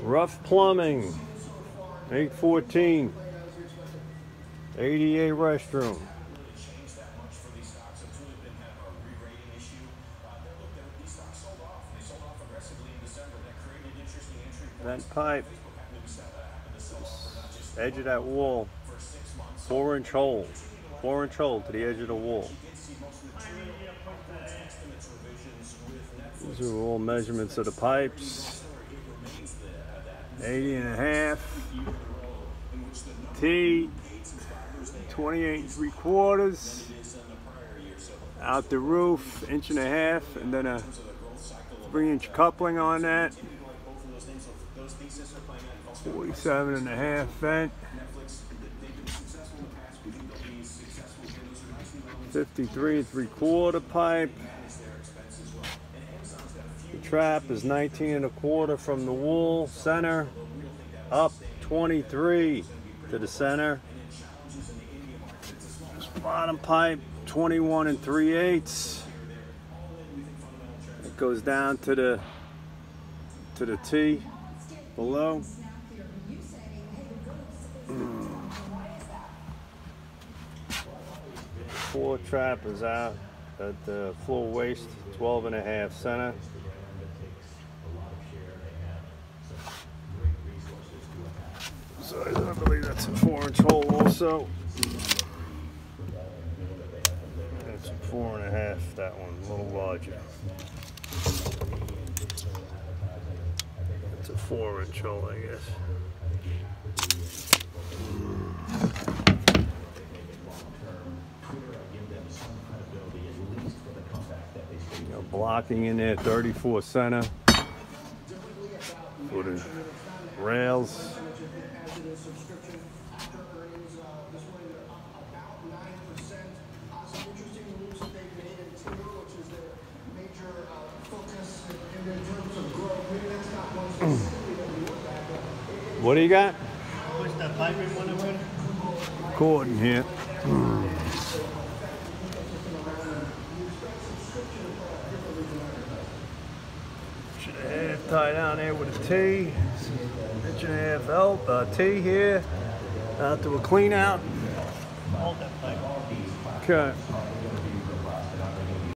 Rough plumbing, 814, 88 restroom. Vent pipe, edge of that wall, 4-inch hole, 4-inch hole to the edge of the wall. These are all measurements of the pipes. 80.5, T, 28 3/4, out the roof, 1.5 inches, and then a 3-inch coupling on that. 47.5 vent. 53 3/4 pipe. The trap is 19 1/4 from the wall center up 23 to the center. This bottom pipe 21 3/8. It goes down to the T below. Floor trap is out at the floor waist, 12.5 center. So I believe that's a 4-inch hole also. That's 4.5, that one, a little larger. It's a 4-inch hole, I guess. Blocking in there, 34 center for the rails. What do you got? What's that piping one over? Cord in here. Tie down there with a T, 1.5 L T here, out to a clean out. Hold that pipe. Okay.